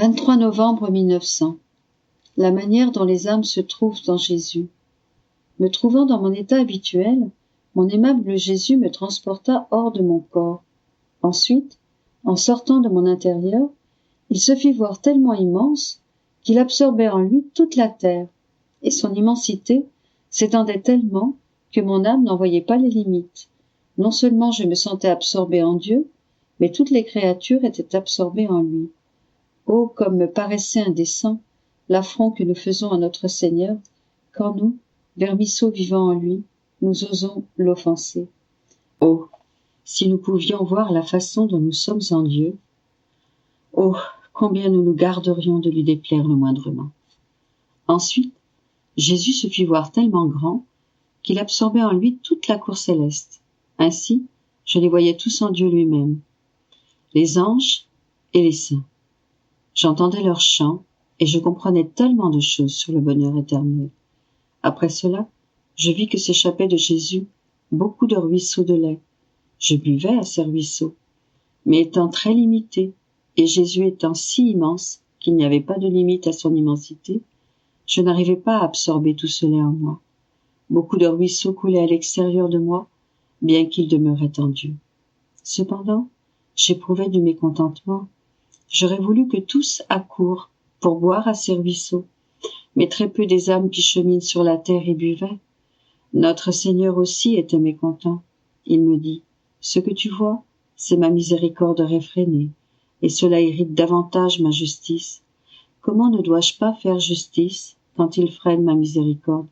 23 novembre 1900. La manière dont les âmes se trouvent dans Jésus. Me trouvant dans mon état habituel, mon aimable Jésus me transporta hors de mon corps. Ensuite, en sortant de mon intérieur, il se fit voir tellement immense qu'il absorbait en lui toute la terre, et son immensité s'étendait tellement que mon âme n'en voyait pas les limites. Non seulement je me sentais absorbée en Dieu, mais toutes les créatures étaient absorbées en lui. Oh, comme me paraissait indécent l'affront que nous faisons à notre Seigneur, quand nous, vermisseaux vivant en lui, nous osons l'offenser. Oh, si nous pouvions voir la façon dont nous sommes en Dieu, oh, combien nous nous garderions de lui déplaire le moindrement. Ensuite, Jésus se fit voir tellement grand qu'il absorbait en lui toute la cour céleste. Ainsi, je les voyais tous en Dieu lui-même, les anges et les saints. J'entendais leurs chants et je comprenais tellement de choses sur le bonheur éternel. Après cela, je vis que s'échappaient de Jésus beaucoup de ruisseaux de lait. Je buvais à ces ruisseaux, mais étant très limité, et Jésus étant si immense qu'il n'y avait pas de limite à son immensité, je n'arrivais pas à absorber tout ce lait en moi. Beaucoup de ruisseaux coulaient à l'extérieur de moi, bien qu'il demeurait en Dieu. Cependant, j'éprouvais du mécontentement. J'aurais voulu que tous accourent pour boire à ces ruisseaux, mais très peu des âmes qui cheminent sur la terre y buvaient. Notre Seigneur aussi était mécontent. Il me dit, « Ce que tu vois, c'est ma miséricorde réfrénée, et cela irrite davantage ma justice. Comment ne dois-je pas faire justice quand il freine ma miséricorde ?»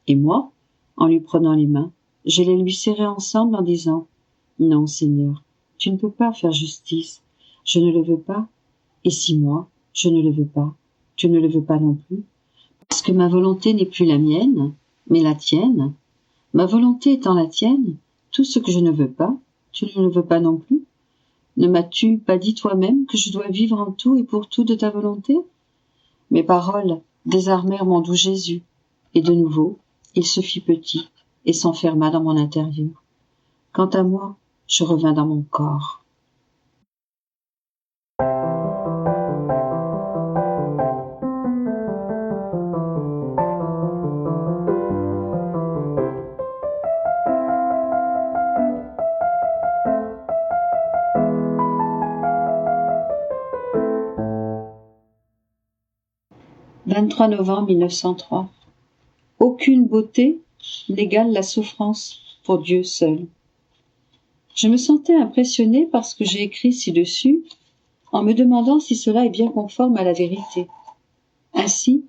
Et moi, en lui prenant les mains, je les lui serrai ensemble en disant, « Non, Seigneur, tu ne peux pas faire justice. Je ne le veux pas. Et si moi, je ne le veux pas, tu ne le veux pas non plus. Parce que ma volonté n'est plus la mienne, mais la tienne. Ma volonté étant la tienne, tout ce que je ne veux pas, tu ne le veux pas non plus. Ne m'as-tu pas dit toi-même que je dois vivre en tout et pour tout de ta volonté ? » Mes paroles désarmèrent mon doux Jésus, et de nouveau, il se fit petit et s'enferma dans mon intérieur. Quant à moi, je revins dans mon corps. « 23 novembre 1903. Aucune beauté n'égale la souffrance pour Dieu seul. » Je me sentais impressionnée par ce que j'ai écrit ci-dessus, en me demandant si cela est bien conforme à la vérité. Ainsi,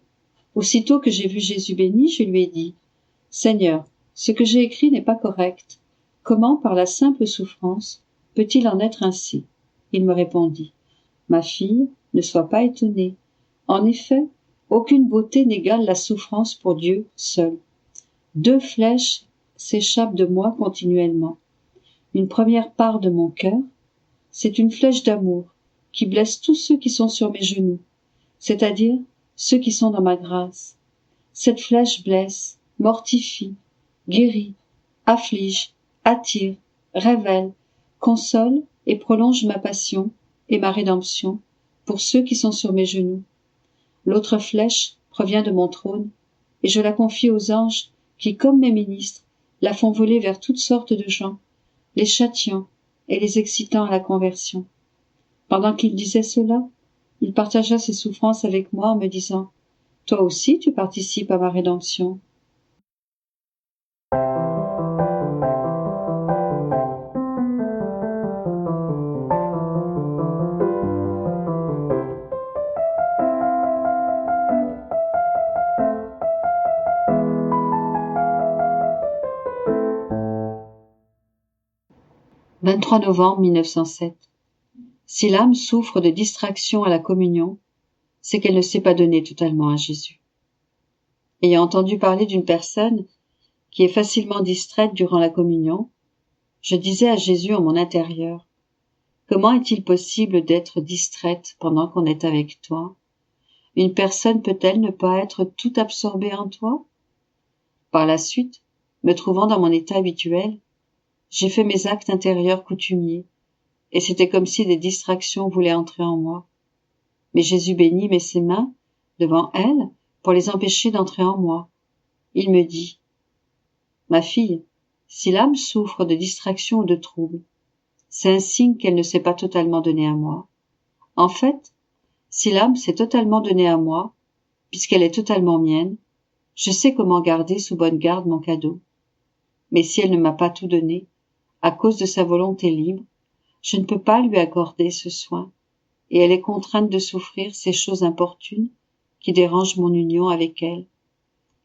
aussitôt que j'ai vu Jésus béni, je lui ai dit, « Seigneur, ce que j'ai écrit n'est pas correct. Comment, par la simple souffrance, peut-il en être ainsi ?» Il me répondit, « Ma fille, ne sois pas étonnée. En effet, aucune beauté n'égale la souffrance pour Dieu seul. 2 flèches s'échappent de moi continuellement. Une première part de mon cœur, c'est une flèche d'amour qui blesse tous ceux qui sont sur mes genoux, c'est-à-dire ceux qui sont dans ma grâce. Cette flèche blesse, mortifie, guérit, afflige, attire, révèle, console et prolonge ma passion et ma rédemption pour ceux qui sont sur mes genoux. L'autre flèche provient de mon trône, et je la confie aux anges qui, comme mes ministres, la font voler vers toutes sortes de gens, les châtiant et les excitant à la conversion. Pendant qu'il disait cela, il partagea ses souffrances avec moi en me disant, « Toi aussi tu participes à ma rédemption. » « 23 novembre 1907. Si l'âme souffre de distraction à la communion, c'est qu'elle ne s'est pas donnée totalement à Jésus. Ayant entendu parler d'une personne qui est facilement distraite durant la communion, je disais à Jésus en mon intérieur, « Comment est-il possible d'être distraite pendant qu'on est avec toi ? Une personne peut-elle ne pas être tout absorbée en toi ? » Par la suite, me trouvant dans mon état habituel, j'ai fait mes actes intérieurs coutumiers, et c'était comme si des distractions voulaient entrer en moi. Mais Jésus bénit met ses mains devant elle pour les empêcher d'entrer en moi. Il me dit: Ma fille, si l'âme souffre de distraction ou de trouble, c'est un signe qu'elle ne s'est pas totalement donnée à moi. En fait, si l'âme s'est totalement donnée à moi, puisqu'elle est totalement mienne, je sais comment garder sous bonne garde mon cadeau. Mais si elle ne m'a pas tout donné, à cause de sa volonté libre, je ne peux pas lui accorder ce soin, et elle est contrainte de souffrir ces choses importunes qui dérangent mon union avec elle.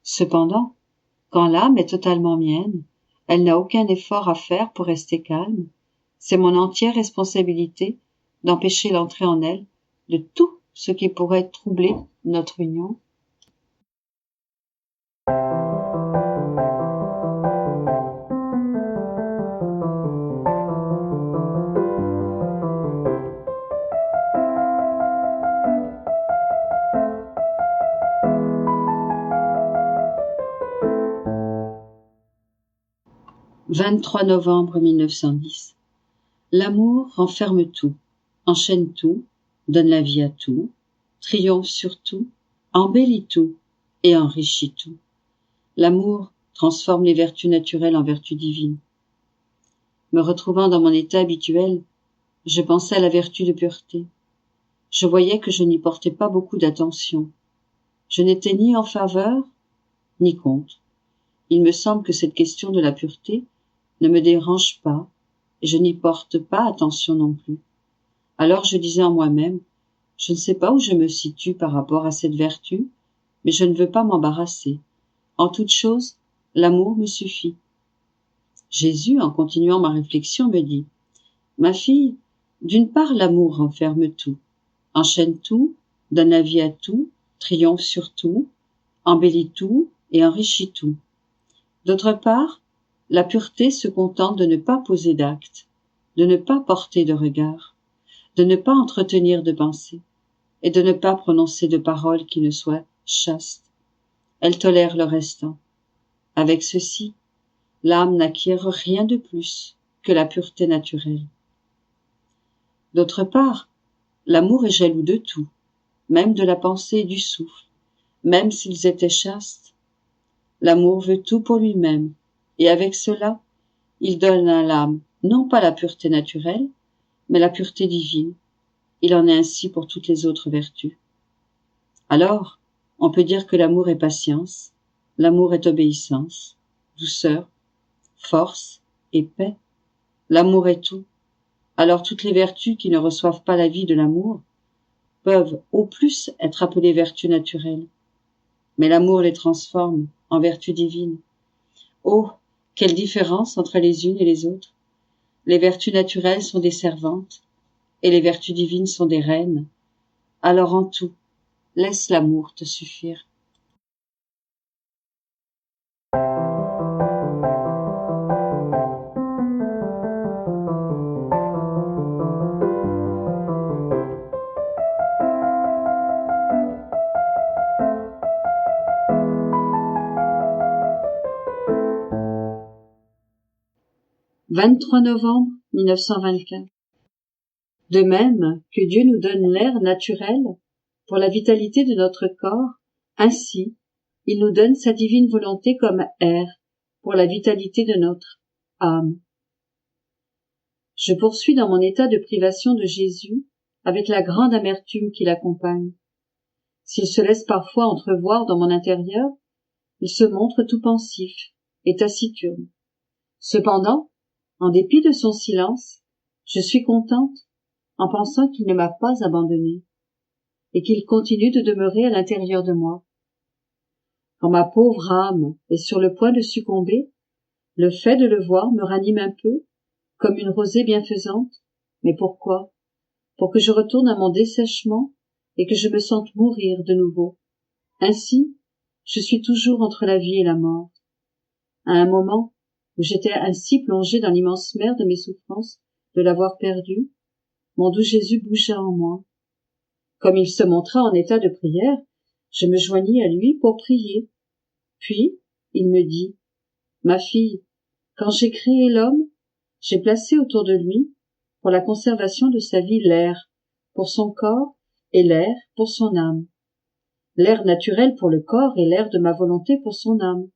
Cependant, quand l'âme est totalement mienne, elle n'a aucun effort à faire pour rester calme. C'est mon entière responsabilité d'empêcher l'entrée en elle de tout ce qui pourrait troubler notre union. « 23 novembre 1910. L'amour renferme tout, enchaîne tout, donne la vie à tout, triomphe sur tout, embellit tout et enrichit tout. L'amour transforme les vertus naturelles en vertus divines. Me retrouvant dans mon état habituel, je pensais à la vertu de pureté. Je voyais que je n'y portais pas beaucoup d'attention. Je n'étais ni en faveur, ni contre. Il me semble que cette question de la pureté ne me dérange pas, et je n'y porte pas attention non plus. Alors je disais en moi-même, je ne sais pas où je me situe par rapport à cette vertu, mais je ne veux pas m'embarrasser. En toute chose, l'amour me suffit. Jésus, en continuant ma réflexion, me dit: Ma fille, d'une part l'amour renferme tout, enchaîne tout, donne la vie à tout, triomphe sur tout, embellit tout et enrichit tout. D'autre part, la pureté se contente de ne pas poser d'acte, de ne pas porter de regard, de ne pas entretenir de pensée, et de ne pas prononcer de paroles qui ne soient chastes. Elle tolère le restant. Avec ceci, l'âme n'acquiert rien de plus que la pureté naturelle. D'autre part, l'amour est jaloux de tout, même de la pensée et du souffle, même s'ils étaient chastes. L'amour veut tout pour lui-même, et avec cela, il donne à l'âme non pas la pureté naturelle, mais la pureté divine. Il en est ainsi pour toutes les autres vertus. Alors, on peut dire que l'amour est patience, l'amour est obéissance, douceur, force et paix. L'amour est tout. Alors toutes les vertus qui ne reçoivent pas la vie de l'amour peuvent au plus être appelées vertus naturelles. Mais l'amour les transforme en vertus divines. Oh, quelle différence entre les unes et les autres! Les vertus naturelles sont des servantes, et les vertus divines sont des reines. Alors en tout, laisse l'amour te suffire. « 23 novembre 1924. De même que Dieu nous donne l'air naturel pour la vitalité de notre corps, ainsi, il nous donne sa divine volonté comme air pour la vitalité de notre âme. Je poursuis dans mon état de privation de Jésus avec la grande amertume qui l'accompagne. S'il se laisse parfois entrevoir dans mon intérieur, il se montre tout pensif et taciturne. Cependant, en dépit de son silence, je suis contente en pensant qu'il ne m'a pas abandonnée et qu'il continue de demeurer à l'intérieur de moi. Quand ma pauvre âme est sur le point de succomber, le fait de le voir me ranime un peu, comme une rosée bienfaisante. Mais pourquoi? Pour que je retourne à mon dessèchement et que je me sente mourir de nouveau. Ainsi, je suis toujours entre la vie et la mort. À un moment où j'étais ainsi plongée dans l'immense mer de mes souffrances de l'avoir perdu, mon doux Jésus bougea en moi. Comme il se montra en état de prière, je me joignis à lui pour prier. Puis, il me dit: Ma fille, quand j'ai créé l'homme, j'ai placé autour de lui, pour la conservation de sa vie, l'air, pour son corps, et l'air pour son âme. L'air naturel pour le corps et l'air de ma volonté pour son âme.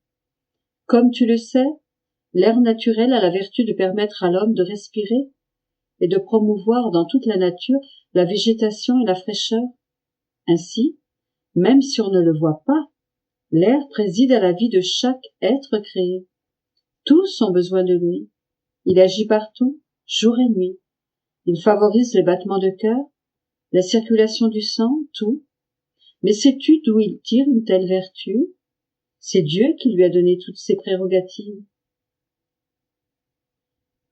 Comme tu le sais, l'air naturel a la vertu de permettre à l'homme de respirer et de promouvoir dans toute la nature la végétation et la fraîcheur. Ainsi, même si on ne le voit pas, l'air préside à la vie de chaque être créé. Tous ont besoin de lui. Il agit partout, jour et nuit. Il favorise les battements de cœur, la circulation du sang, tout. Mais sais-tu d'où il tire une telle vertu? C'est Dieu qui lui a donné toutes ces prérogatives.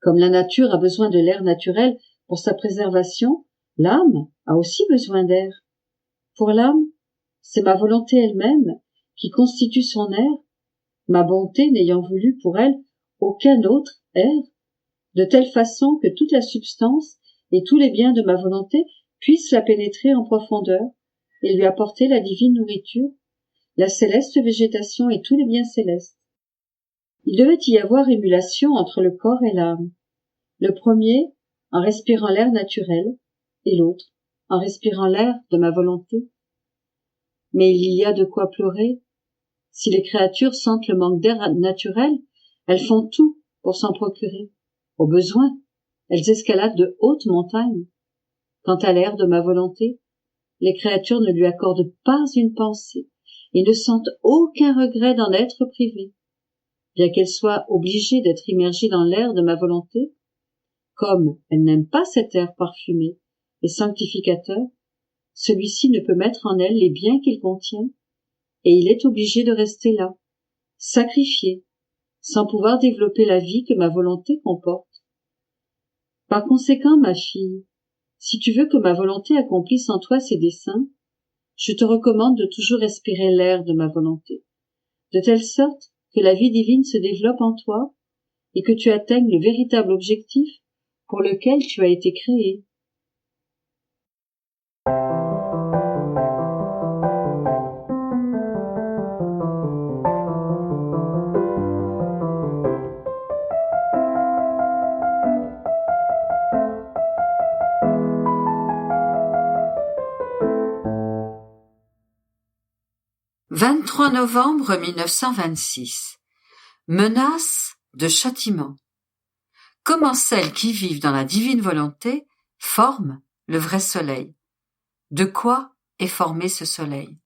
Comme la nature a besoin de l'air naturel pour sa préservation, l'âme a aussi besoin d'air. Pour l'âme, c'est ma volonté elle-même qui constitue son air, ma bonté n'ayant voulu pour elle aucun autre air, de telle façon que toute la substance et tous les biens de ma volonté puissent la pénétrer en profondeur et lui apporter la divine nourriture, la céleste végétation et tous les biens célestes. Il devait y avoir émulation entre le corps et l'âme. Le premier en respirant l'air naturel et l'autre en respirant l'air de ma volonté. Mais il y a de quoi pleurer. Si les créatures sentent le manque d'air naturel, elles font tout pour s'en procurer. Au besoin, elles escaladent de hautes montagnes. Quant à l'air de ma volonté, les créatures ne lui accordent pas une pensée et ne sentent aucun regret d'en être privées. Bien qu'elles soient obligées d'être immergées dans l'air de ma volonté, comme elles n'aiment pas cet air parfumé et sanctificateur, celui-ci ne peut mettre en elles les biens qu'il contient, et il est obligé de rester là, sacrifié, sans pouvoir développer la vie que ma volonté comporte. Par conséquent, ma fille, si tu veux que ma volonté accomplisse en toi ses desseins, je te recommande de toujours respirer l'air de ma volonté, de telle sorte que la vie divine se développe en toi et que tu atteignes le véritable objectif pour lequel tu as été créé. « 23 novembre 1926. Menace de châtiment. Comment celles qui vivent dans la divine volonté forment le vrai soleil. De quoi est formé ce soleil?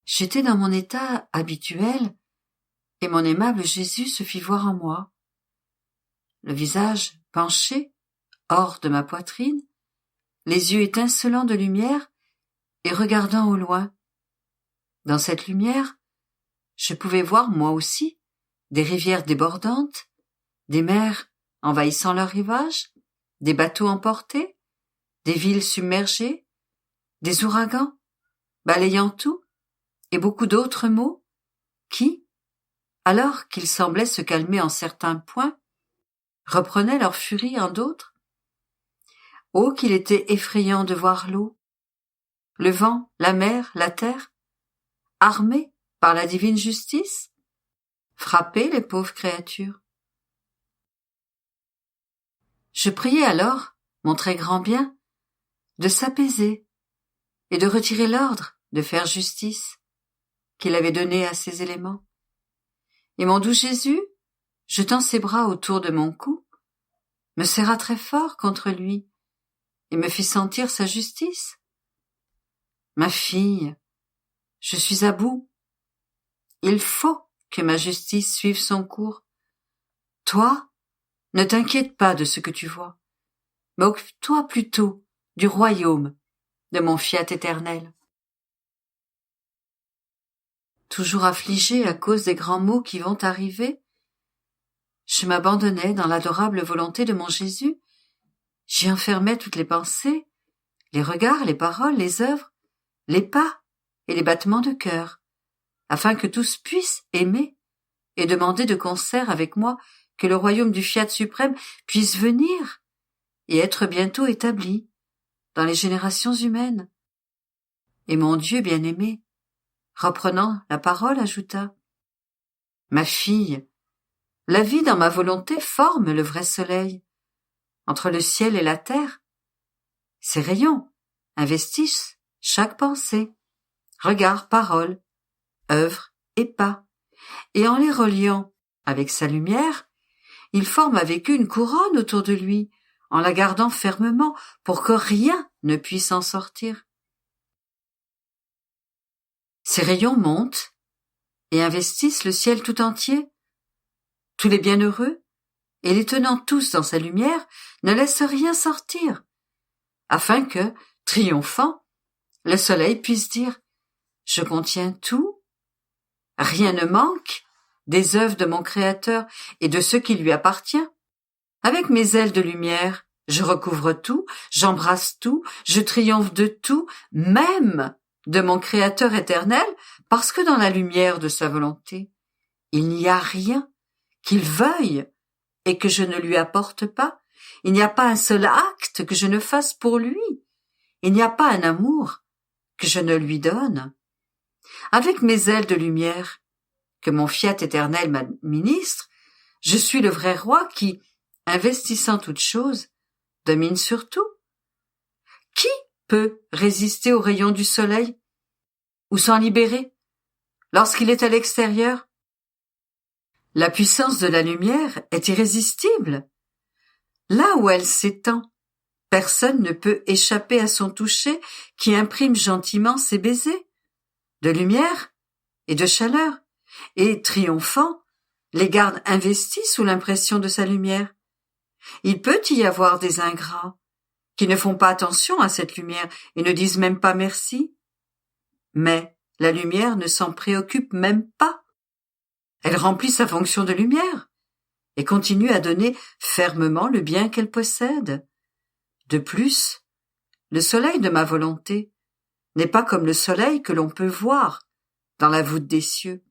J'étais dans mon état habituel et mon aimable Jésus se fit voir en moi. Le visage penché, hors de ma poitrine, les yeux étincelants de lumière et regardant au loin. Dans cette lumière, je pouvais voir moi aussi des rivières débordantes, des mers envahissant leurs rivages, des bateaux emportés, des villes submergées, des ouragans balayant tout, et beaucoup d'autres mots qui, alors qu'ils semblaient se calmer en certains points, reprenaient leur furie en d'autres. Oh, qu'il était effrayant de voir l'eau, le vent, la mer, la terre, armés par la divine justice, frapper les pauvres créatures. Je priais alors, mon très grand bien, de s'apaiser et de retirer l'ordre de faire justice qu'il avait donné à ces éléments. Et mon doux Jésus, jetant ses bras autour de mon cou, me serra très fort contre lui et me fit sentir sa justice. Ma fille, je suis à bout. Il faut que ma justice suive son cours. Toi, ne t'inquiète pas de ce que tu vois, mais occupe-toi plutôt du royaume de mon fiat éternel. Toujours affligée à cause des grands maux qui vont arriver, je m'abandonnais dans l'adorable volonté de mon Jésus. J'y enfermais toutes les pensées, les regards, les paroles, les œuvres, les pas et les battements de cœur, afin que tous puissent aimer et demander de concert avec moi que le royaume du fiat suprême puisse venir et être bientôt établi dans les générations humaines. Et mon Dieu bien-aimé, reprenant la parole, ajouta : « Ma fille, la vie dans ma volonté forme le vrai soleil, entre le ciel et la terre. Ces rayons investissent chaque pensée, regard, parole, œuvre et pas, et en les reliant avec sa lumière, il forme avec eux une couronne autour de lui, en la gardant fermement pour que rien ne puisse en sortir. Ces rayons montent et investissent le ciel tout entier. Tous les bienheureux, et les tenant tous dans sa lumière, ne laissent rien sortir, afin que, triomphant, le soleil puisse dire « Je contiens tout, rien ne manque des œuvres de mon Créateur et de ce qui lui appartient. Avec mes ailes de lumière, je recouvre tout, j'embrasse tout, je triomphe de tout, même de mon Créateur éternel, parce que dans la lumière de sa volonté, il n'y a rien qu'il veuille et que je ne lui apporte pas. Il n'y a pas un seul acte que je ne fasse pour lui. Il n'y a pas un amour que je ne lui donne. Avec mes ailes de lumière, que mon fiat éternel m'administre, je suis le vrai roi qui, investissant toute chose, domine sur tout. Qui peut résister aux rayons du soleil ou s'en libérer lorsqu'il est à l'extérieur? La puissance de la lumière est irrésistible. Là où elle s'étend, personne ne peut échapper à son toucher qui imprime gentiment ses baisers de lumière et de chaleur, et, triomphant, les garde investis sous l'impression de sa lumière. Il peut y avoir des ingrats qui ne font pas attention à cette lumière et ne disent même pas merci. Mais la lumière ne s'en préoccupe même pas. Elle remplit sa fonction de lumière et continue à donner fermement le bien qu'elle possède. De plus, le soleil de ma volonté n'est pas comme le soleil que l'on peut voir dans la voûte des cieux,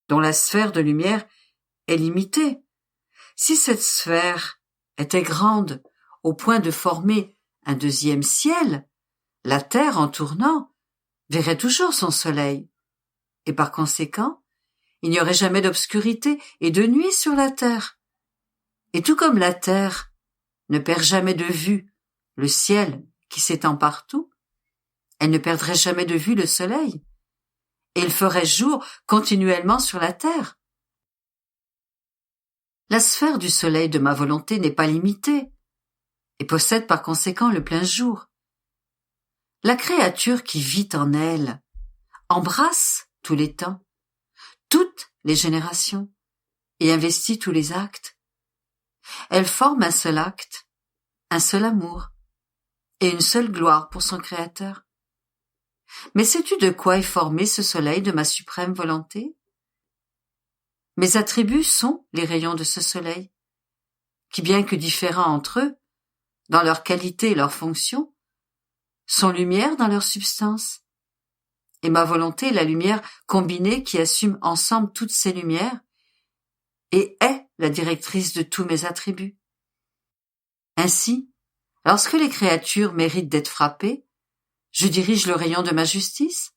dont la sphère de lumière est limitée. Si cette sphère était grande au point de former un deuxième ciel, la Terre, en tournant, verrait toujours son soleil, et par conséquent, il n'y aurait jamais d'obscurité et de nuit sur la Terre. Et tout comme la Terre ne perd jamais de vue le ciel qui s'étend partout, elle ne perdrait jamais de vue le soleil, et il ferait jour continuellement sur la Terre. La sphère du soleil de ma volonté n'est pas limitée, et possède par conséquent le plein jour. La créature qui vit en elle embrasse tous les temps, toutes les générations, et investit tous les actes. Elle forme un seul acte, un seul amour, et une seule gloire pour son Créateur. Mais sais-tu de quoi est formé ce soleil de ma suprême volonté? Mes attributs sont les rayons de ce soleil, qui, bien que différents entre eux, dans leur qualité et leur fonction, sont lumière dans leur substance. Et ma volonté est la lumière combinée qui assume ensemble toutes ces lumières et est la directrice de tous mes attributs. Ainsi, lorsque les créatures méritent d'être frappées, je dirige le rayon de ma justice,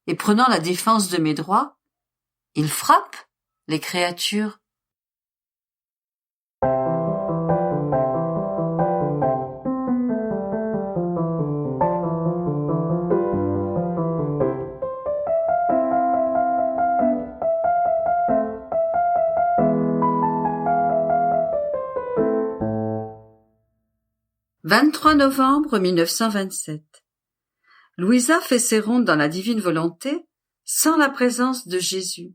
et prenant la défense de mes droits, il frappe les créatures. « 23 novembre 1927. Louisa fait ses rondes dans la divine volonté sans la présence de Jésus.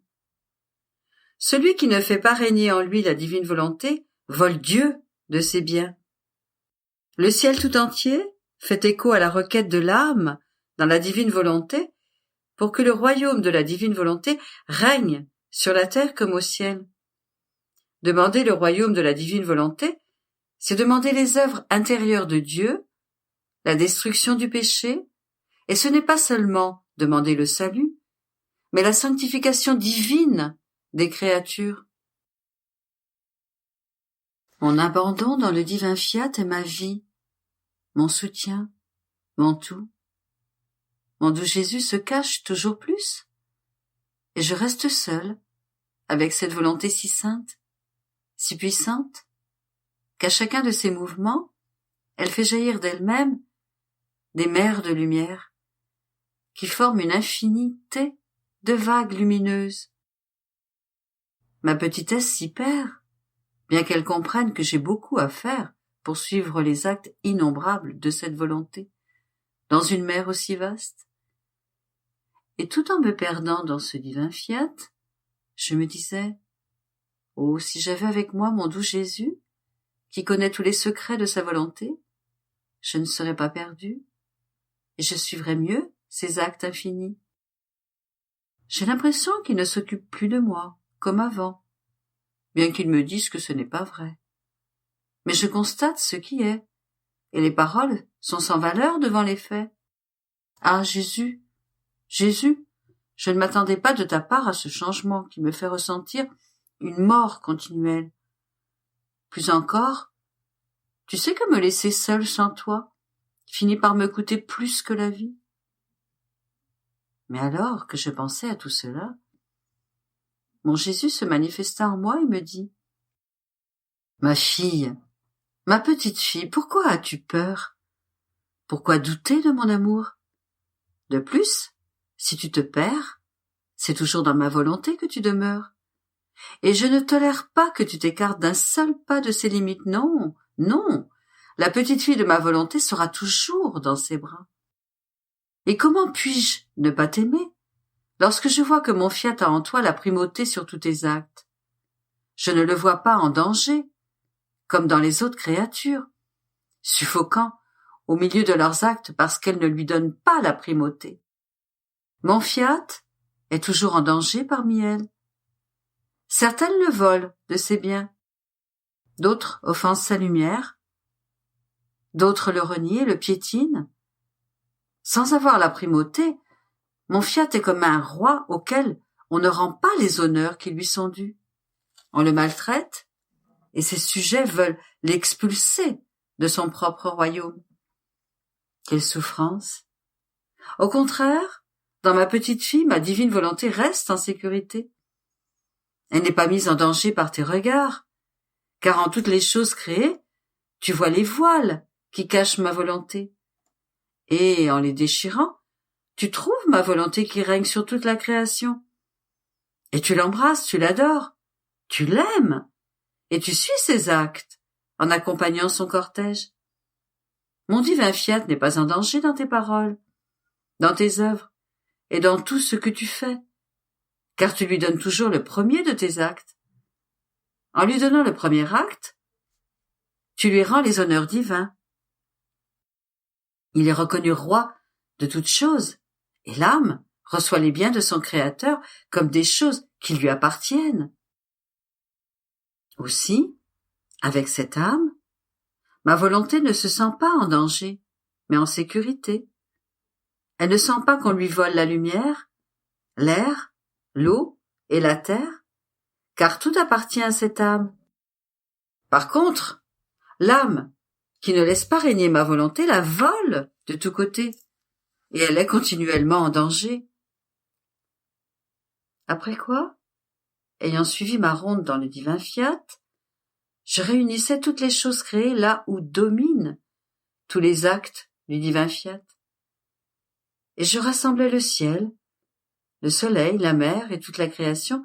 Celui qui ne fait pas régner en lui la divine volonté vole Dieu de ses biens. Le ciel tout entier fait écho à la requête de l'âme dans la divine volonté pour que le royaume de la divine volonté règne sur la terre comme au ciel. Demander le royaume de la divine volonté, c'est demander les œuvres intérieures de Dieu, la destruction du péché, et ce n'est pas seulement demander le salut, mais la sanctification divine des créatures. Mon abandon dans le divin fiat est ma vie, mon soutien, mon tout. Mon doux Jésus se cache toujours plus, et je reste seule avec cette volonté si sainte, si puissante, qu'à chacun de ses mouvements, elle fait jaillir d'elle-même des mers de lumière, qui forment une infinité de vagues lumineuses. Ma petitesse s'y perd, bien qu'elle comprenne que j'ai beaucoup à faire pour suivre les actes innombrables de cette volonté, dans une mer aussi vaste. Et tout en me perdant dans ce divin fiat, je me disais, oh, si j'avais avec moi mon doux Jésus, qui connaît tous les secrets de sa volonté, je ne serais pas perdue, et je suivrais mieux ses actes infinis. J'ai l'impression qu'il ne s'occupe plus de moi, comme avant, bien qu'il me dise que ce n'est pas vrai. Mais je constate ce qui est, et les paroles sont sans valeur devant les faits. Ah, Jésus, Jésus, je ne m'attendais pas de ta part à ce changement qui me fait ressentir une mort continuelle. Plus encore, tu sais que me laisser seule sans toi finit par me coûter plus que la vie. Mais alors que je pensais à tout cela, mon Jésus se manifesta en moi et me dit, « Ma fille, ma petite fille, pourquoi as-tu peur? Pourquoi douter de mon amour? De plus, si tu te perds, c'est toujours dans ma volonté que tu demeures. Et je ne tolère pas que tu t'écartes d'un seul pas de ses limites. Non, non, la petite fille de ma volonté sera toujours dans ses bras. Et comment puis-je ne pas t'aimer lorsque je vois que mon fiat a en toi la primauté sur tous tes actes? Je ne le vois pas en danger, comme dans les autres créatures, suffocant au milieu de leurs actes parce qu'elles ne lui donnent pas la primauté. Mon fiat est toujours en danger parmi elles. Certaines le volent de ses biens, d'autres offensent sa lumière, d'autres le renient et le piétinent. Sans avoir la primauté, mon fiat est comme un roi auquel on ne rend pas les honneurs qui lui sont dus. On le maltraite, et ses sujets veulent l'expulser de son propre royaume. Quelle souffrance! Au contraire, dans ma petite fille, ma divine volonté reste en sécurité. Elle n'est pas mise en danger par tes regards, car en toutes les choses créées, tu vois les voiles qui cachent ma volonté. Et en les déchirant, tu trouves ma volonté qui règne sur toute la création. Et tu l'embrasses, tu l'adores, tu l'aimes, et tu suis ses actes en accompagnant son cortège. Mon divin fiat n'est pas en danger dans tes paroles, dans tes œuvres et dans tout ce que tu fais, car tu lui donnes toujours le premier de tes actes. En lui donnant le premier acte, tu lui rends les honneurs divins. Il est reconnu roi de toutes choses, et l'âme reçoit les biens de son Créateur comme des choses qui lui appartiennent. Aussi, avec cette âme, ma volonté ne se sent pas en danger, mais en sécurité. Elle ne sent pas qu'on lui vole la lumière, l'air, l'eau et la terre, car tout appartient à cette âme. Par contre, l'âme, qui ne laisse pas régner ma volonté, la vole de tous côtés, et elle est continuellement en danger. Après quoi, ayant suivi ma ronde dans le divin fiat, je réunissais toutes les choses créées là où dominent tous les actes du divin fiat. Et je rassemblais le ciel, le soleil, la mer et toute la création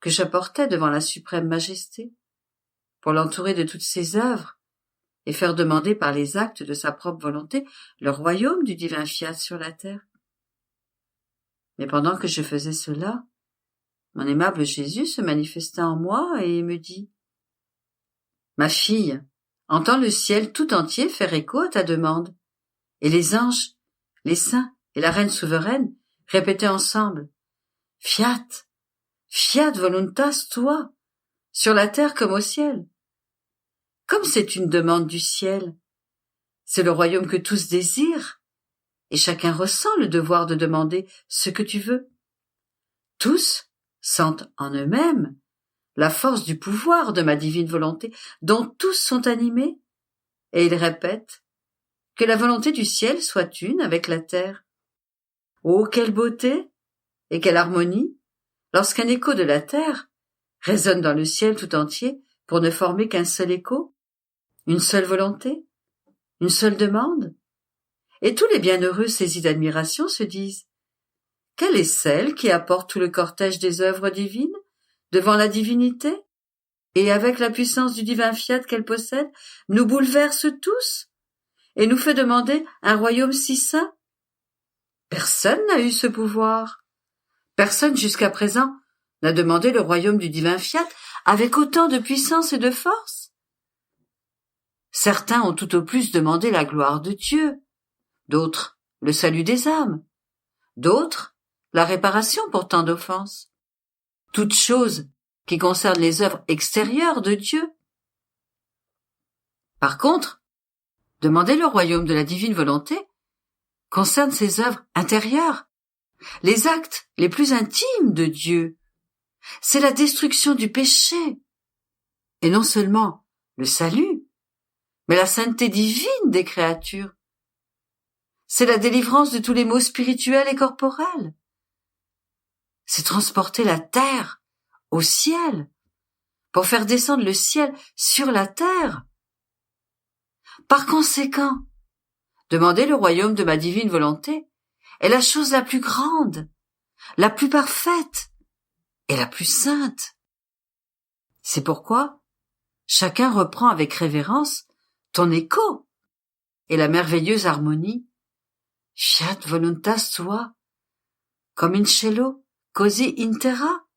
que j'apportais devant la suprême majesté, pour l'entourer de toutes ses œuvres et faire demander par les actes de sa propre volonté le royaume du divin fiat sur la terre. Mais pendant que je faisais cela, mon aimable Jésus se manifesta en moi et me dit, « Ma fille, entends le ciel tout entier faire écho à ta demande. » Et les anges, les saints et la reine souveraine répétaient ensemble, « Fiat, fiat voluntas tua, sur la terre comme au ciel. » Comme c'est une demande du ciel, c'est le royaume que tous désirent, et chacun ressent le devoir de demander ce que tu veux. Tous sentent en eux-mêmes la force du pouvoir de ma divine volonté, dont tous sont animés, et ils répètent que la volonté du ciel soit une avec la terre. Oh, quelle beauté et quelle harmonie, lorsqu'un écho de la terre résonne dans le ciel tout entier pour ne former qu'un seul écho, une seule volonté, une seule demande, Et tous les bienheureux saisis d'admiration se disent: quelle est celle qui apporte tout le cortège des œuvres divines devant la divinité, et avec la puissance du divin fiat qu'elle possède, nous bouleverse tous, et nous fait demander un royaume si saint? Personne n'a eu ce pouvoir. Personne jusqu'à présent n'a demandé le royaume du divin fiat avec autant de puissance et de force. Certains ont tout au plus demandé la gloire de Dieu, d'autres le salut des âmes, d'autres la réparation pour tant d'offenses. Toutes choses qui concernent les œuvres extérieures de Dieu. Par contre, demander le royaume de la divine volonté concerne ses œuvres intérieures, les actes les plus intimes de Dieu. C'est la destruction du péché, et non seulement le salut, mais la sainteté divine des créatures. C'est la délivrance de tous les maux spirituels et corporels. C'est transporter la terre au ciel, pour faire descendre le ciel sur la terre. Par conséquent, demander le royaume de ma divine volonté est la chose la plus grande, la plus parfaite et la plus sainte. C'est pourquoi chacun reprend avec révérence ton écho et la merveilleuse harmonie Fiat voluntas tua, comme in cielo, così in terra.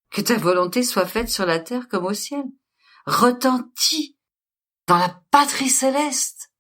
Que ta volonté soit faite sur la terre comme au ciel, retentit dans la patrie céleste.